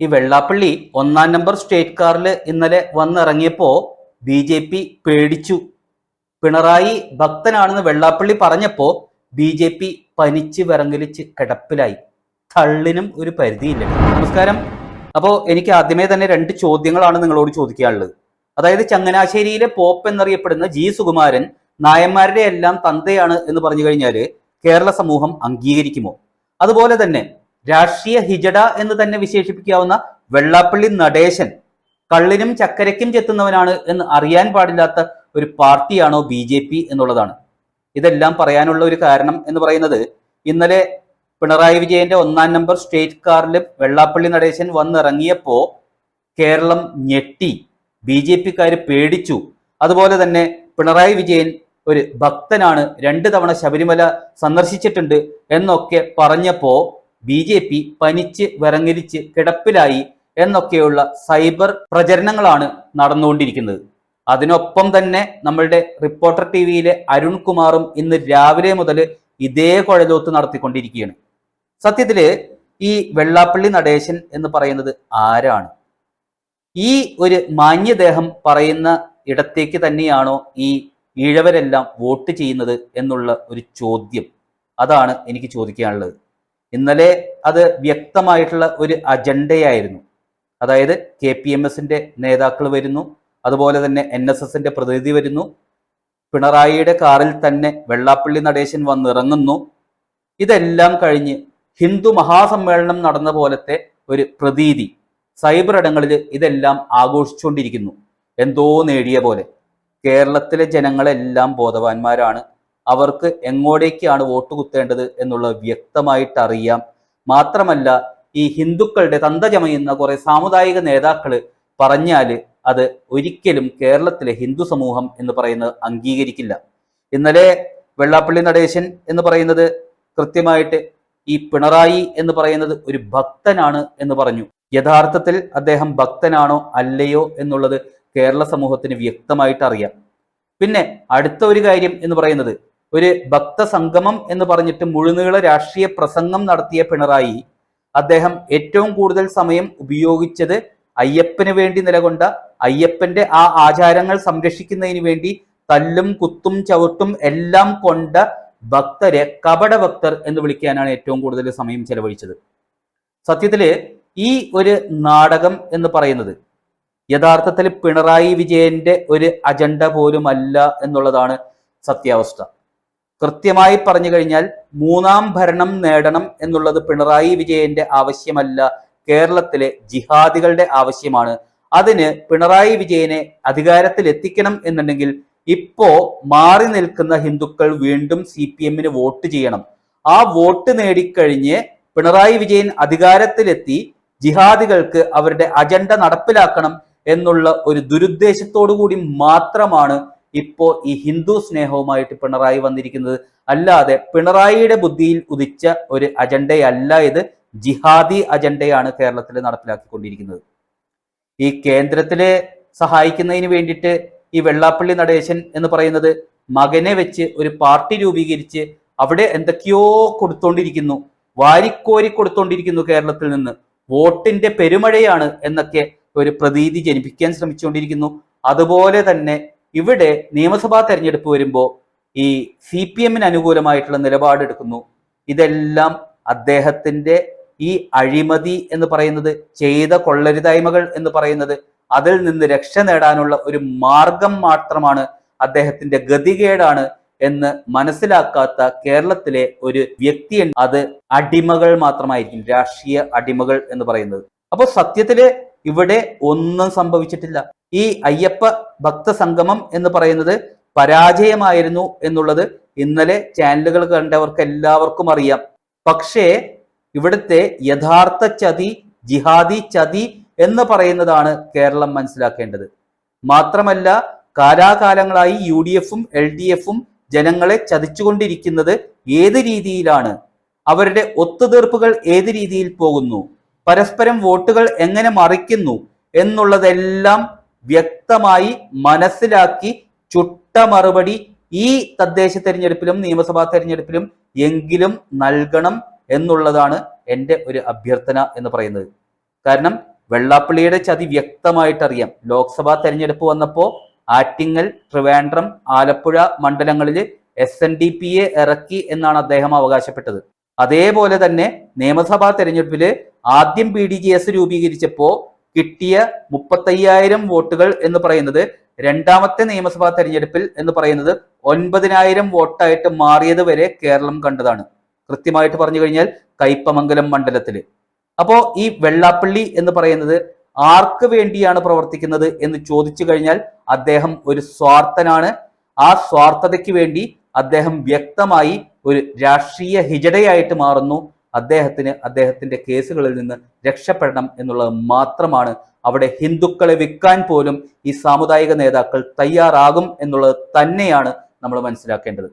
ഈ Vellappally 1-ാം number state കാറിൽ ഇന്നലെ വന്നിറങ്ങിയപ്പോ BJP പേടിച്ചു. പിണറായി ഭക്തനാണെന്ന് വെള്ളാപ്പള്ളി പറഞ്ഞപ്പോ BJP പനിച്ച് വിറങ്ങലിച്ച് കിടപ്പിലായി. തള്ളിനും ഒരു പരിധിയില്ല. നമസ്കാരം. അപ്പോൾ എനിക്ക് ആദ്യമേ തന്നെ 2 ചോദ്യങ്ങളാണ് നിങ്ങളോട് ചോദിക്കാനുള്ളത്. അതായത് ചങ്ങനാശ്ശേരിയിലെ പോപ്പ് എന്നറിയപ്പെടുന്ന G. സുകുമാരൻ നായന്മാരുടെ എല്ലാം തന്തയാണ് എന്ന് പറഞ്ഞു കഴിഞ്ഞാൽ കേരള സമൂഹം അംഗീകരിക്കുമോ? അതുപോലെ തന്നെ രാഷ്ട്രീയ ഹിജഡ എന്ന് തന്നെ വിശേഷിപ്പിക്കാവുന്ന വെള്ളാപ്പള്ളി നടേശൻ കള്ളിനും ചക്കരയ്ക്കും ചെത്തുന്നവനാണ് എന്ന് അറിയാൻ പാടില്ലാത്ത ഒരു പാർട്ടിയാണോ BJP എന്നുള്ളതാണ്. ഇതെല്ലാം പറയാനുള്ള ഒരു കാരണം എന്ന് പറയുന്നത്, ഇന്നലെ പിണറായി വിജയന്റെ 1-ാം നമ്പർ സ്റ്റേറ്റ് കാറിൽ വെള്ളാപ്പള്ളി നടേശൻ വന്നിറങ്ങിയപ്പോ കേരളം ഞെട്ടി, BJP-ക്കാർ പേടിച്ചു. അതുപോലെ തന്നെ പിണറായി വിജയൻ ഒരു ഭക്തനാണ്, 2 തവണ ശബരിമല സന്ദർശിച്ചിട്ടുണ്ട് എന്നൊക്കെ പറഞ്ഞപ്പോ BJP പനിച്ച് വിറങ്ങലിച്ച് കിടപ്പിലായി എന്നൊക്കെയുള്ള സൈബർ പ്രചരണങ്ങളാണ് നടന്നുകൊണ്ടിരിക്കുന്നത്. അതിനൊപ്പം തന്നെ നമ്മളുടെ റിപ്പോർട്ടർ TVയിലെ അരുൺകുമാറും ഇന്ന് രാവിലെ മുതൽ ഇതേ കുഴലൂത്ത് നടത്തിക്കൊണ്ടിരിക്കുകയാണ്. സത്യത്തില് ഈ വെള്ളാപ്പള്ളി നടേശൻ എന്ന് പറയുന്നത് ആരാണ്? ഈ ഒരു മാന്യദേഹം പറയുന്ന ഇടത്തേക്ക് തന്നെയാണോ ഈ ഈഴവരെല്ലാം വോട്ട് ചെയ്യുന്നത് എന്നുള്ള ഒരു ചോദ്യം, അതാണ് എനിക്ക് ചോദിക്കാനുള്ളത്. ഇന്നലെ അത് വ്യക്തമായിട്ടുള്ള ഒരു അജണ്ടയായിരുന്നു. അതായത് KPMSന്റെ നേതാക്കൾ വരുന്നു, അതുപോലെ തന്നെ NSSന്റെ പ്രതിനിധി വരുന്നു, പിണറായിയുടെ കാറിൽ തന്നെ വെള്ളാപ്പള്ളി നടേശൻ വന്നിറങ്ങുന്നു. ഇതെല്ലാം കഴിഞ്ഞ് ഹിന്ദു മഹാസമ്മേളനം നടന്ന പോലത്തെ ഒരു പ്രതീതി സൈബർ ഇടങ്ങളിൽ ഇതെല്ലാം ആഘോഷിച്ചുകൊണ്ടിരിക്കുന്നു. എന്തോ നേടിയ പോലെ. കേരളത്തിലെ ജനങ്ങളെല്ലാം ബോധവാന്മാരാണ്. അവർക്ക് എങ്ങോട്ടേക്കാണ് വോട്ട് കുത്തേണ്ടത് എന്നുള്ളത് വ്യക്തമായിട്ട് അറിയാം. മാത്രമല്ല, ഈ ഹിന്ദുക്കളുടെ തന്ത ചമയുന്ന കുറെ സാമുദായിക നേതാക്കൾ പറഞ്ഞാൽ അത് ഒരിക്കലും കേരളത്തിലെ ഹിന്ദു സമൂഹം എന്ന് പറയുന്നത് അംഗീകരിക്കില്ല. ഇന്നലെ വെള്ളാപ്പള്ളി നടേശൻ എന്ന് പറയുന്നത് കൃത്യമായിട്ട് ഈ പിണറായി എന്ന് പറയുന്നത് ഒരു ഭക്തനാണ് എന്ന് പറഞ്ഞു. യഥാർത്ഥത്തിൽ അദ്ദേഹം ഭക്തനാണോ അല്ലയോ എന്നുള്ളത് കേരള സമൂഹത്തിന് വ്യക്തമായിട്ട് അറിയാം. പിന്നെ അടുത്ത ഒരു കാര്യം എന്ന് പറയുന്നത്, ഒരു ഭക്ത സംഗമം എന്ന് പറഞ്ഞിട്ട് മുഴുനീള രാഷ്ട്രീയ പ്രസംഗം നടത്തിയ പിണറായി, അദ്ദേഹം ഏറ്റവും കൂടുതൽ സമയം ഉപയോഗിച്ചത് അയ്യപ്പന് വേണ്ടി നിലകൊണ്ട, അയ്യപ്പന്റെ ആ ആചാരങ്ങൾ സംരക്ഷിക്കുന്നതിന് വേണ്ടി തല്ലും കുത്തും ചവിട്ടും എല്ലാം കൊണ്ട ഭക്തരെ കപട ഭക്തർ എന്ന് വിളിക്കാനാണ് ഏറ്റവും കൂടുതൽ സമയം ചെലവഴിച്ചത്. സത്യത്തില് ഈ ഒരു നാടകം എന്ന് പറയുന്നത് യഥാർത്ഥത്തിൽ പിണറായി വിജയന്റെ ഒരു അജണ്ട പോലുമല്ല എന്നുള്ളതാണ് സത്യാവസ്ഥ. കൃത്യമായി പറഞ്ഞു കഴിഞ്ഞാൽ 3-ാം ഭരണം നേടണം എന്നുള്ളത് പിണറായി വിജയന്റെ ആവശ്യമല്ല, കേരളത്തിലെ ജിഹാദികളുടെ ആവശ്യമാണ്. അതിന് പിണറായി വിജയനെ അധികാരത്തിൽ എത്തിക്കണം എന്നുണ്ടെങ്കിൽ ഇപ്പോ മാറി നിൽക്കുന്ന ഹിന്ദുക്കൾ വീണ്ടും CPM-ന് വോട്ട് ചെയ്യണം. ആ വോട്ട് നേടിക്കഴിഞ്ഞ് പിണറായി വിജയൻ അധികാരത്തിലെത്തി ജിഹാദികൾക്ക് അവരുടെ അജണ്ട നടപ്പിലാക്കണം എന്നുള്ള ഒരു ദുരുദ്ദേശത്തോടു കൂടി മാത്രമാണ് ഇപ്പോ ഈ ഹിന്ദു സ്നേഹവുമായിട്ട് പിണറായി വന്നിരിക്കുന്നത്. അല്ലാതെ പിണറായിയുടെ ബുദ്ധിയിൽ ഉദിച്ച ഒരു അജണ്ടയല്ല ഇത്. ജിഹാദി അജണ്ടയാണ് കേരളത്തിൽ നടപ്പിലാക്കിക്കൊണ്ടിരിക്കുന്നത്. ഈ കേന്ദ്രത്തിലെ സഹായിക്കുന്നതിന് വേണ്ടിയിട്ട് ഈ വെള്ളാപ്പള്ളി നടേശൻ എന്ന് പറയുന്നത് മകനെ വെച്ച് ഒരു പാർട്ടി രൂപീകരിച്ച് അവിടെ എന്തൊക്കെയോ കൊടുത്തോണ്ടിരിക്കുന്നു, വാരിക്കോരി കൊടുത്തോണ്ടിരിക്കുന്നു. കേരളത്തിൽ നിന്ന് വോട്ടിന്റെ പെരുമഴയാണ് എന്നൊക്കെ ഒരു പ്രതീതി ജനിപ്പിക്കാൻ ശ്രമിച്ചുകൊണ്ടിരിക്കുന്നു. അതുപോലെ തന്നെ ഇവിടെ നിയമസഭാ തെരഞ്ഞെടുപ്പ് വരുമ്പോൾ ഈ CPM-ന് അനുകൂലമായിട്ടുള്ള നിലപാടെടുക്കുന്നു. ഇതെല്ലാം അദ്ദേഹത്തിന്റെ ഈ അഴിമതി എന്ന് പറയുന്നത്, ചെയ്ത കൊള്ളരുതായ്മകൾ എന്ന് പറയുന്നത്, അതിൽ നിന്ന് രക്ഷ നേടാനുള്ള ഒരു മാർഗം മാത്രമാണ്, അദ്ദേഹത്തിന്റെ ഗതികേടാണ് എന്ന് മനസ്സിലാക്കാത്ത കേരളത്തിലെ ഒരു വ്യക്തി, അത് അടിമകൾ മാത്രമായിരിക്കും, രാഷ്ട്രീയ അടിമകൾ എന്ന് പറയുന്നത്. അപ്പൊ സത്യത്തില് ഇവിടെ ഒന്നും സംഭവിച്ചിട്ടില്ല. ഈ അയ്യപ്പ ഭക്ത സംഗമം എന്ന് പറയുന്നത് പരാജയമായിരുന്നു എന്നുള്ളത് ഇന്നലെ ചാനലുകൾ കണ്ടവർക്ക് എല്ലാവർക്കും അറിയാം. പക്ഷേ ഇവിടുത്തെ യഥാർത്ഥ ചതി, ജിഹാദി ചതി എന്ന് പറയുന്നതാണ് കേരളം മനസ്സിലാക്കേണ്ടത്. മാത്രമല്ല, കാലാകാലങ്ങളായി UDF-ഉം LDF-ഉം ജനങ്ങളെ ചതിച്ചുകൊണ്ടിരിക്കുന്നത് ഏത് രീതിയിലാണ്, അവരുടെ ഒത്തുതീർപ്പുകൾ ഏത് രീതിയിൽ പോകുന്നു, പരസ്പരം വോട്ടുകൾ എങ്ങനെ മറിക്കുന്നു എന്നുള്ളതെല്ലാം വ്യക്തമായി മനസ്സിലാക്കി ചുട്ട മറുപടി ഈ തദ്ദേശ തെരഞ്ഞെടുപ്പിലും നിയമസഭാ തെരഞ്ഞെടുപ്പിലും എങ്കിലും നൽകണം എന്നുള്ളതാണ് എൻ്റെ ഒരു അഭ്യർത്ഥന എന്ന് പറയുന്നത്. കാരണം വെള്ളാപ്പള്ളിയുടെ ചതി വ്യക്തമായിട്ടറിയാം. ലോക്സഭാ തെരഞ്ഞെടുപ്പ് വന്നപ്പോൾ ആറ്റിങ്ങൽ, ട്രിവാൻഡ്രം, ആലപ്പുഴ മണ്ഡലങ്ങളിൽ SNDPയെ ഇറക്കി എന്നാണ് അദ്ദേഹം അവകാശപ്പെട്ടത്. അതേപോലെ തന്നെ നിയമസഭാ തെരഞ്ഞെടുപ്പില് ആദ്യം BDJS രൂപീകരിച്ചപ്പോൾ കിട്ടിയ 35,000 വോട്ടുകൾ എന്ന് പറയുന്നത് രണ്ടാമത്തെ നിയമസഭാ തെരഞ്ഞെടുപ്പിൽ എന്ന് പറയുന്നത് 9,000 വോട്ടായിട്ട് മാറിയത് വരെ കേരളം കണ്ടതാണ്. കൃത്യമായിട്ട് പറഞ്ഞു കഴിഞ്ഞാൽ കയ്പമംഗലം മണ്ഡലത്തില്. അപ്പോ ഈ വെള്ളാപ്പള്ളി എന്ന് പറയുന്നത് ആർക്ക് വേണ്ടിയാണ് പ്രവർത്തിക്കുന്നത് എന്ന് ചോദിച്ചു കഴിഞ്ഞാൽ അദ്ദേഹം ഒരു സ്വാർത്ഥനാണ്. ആ സ്വാർത്ഥതയ്ക്ക് വേണ്ടി അദ്ദേഹം വ്യക്തമായി ഒരു രാഷ്ട്രീയ ഹിജടയായിട്ട് മാറുന്നു. അദ്ദേഹത്തിന്റെ കേസുകളിൽ നിന്ന് രക്ഷപ്പെടണം എന്നുള്ളത് മാത്രമാണ്. അവിടെ ഹിന്ദുക്കളെ വിൽക്കാൻ പോലും ഈ സാമുദായിക നേതാക്കൾ തയ്യാറാകും എന്നുള്ളത് തന്നെയാണ് നമ്മൾ മനസ്സിലാക്കേണ്ടത്.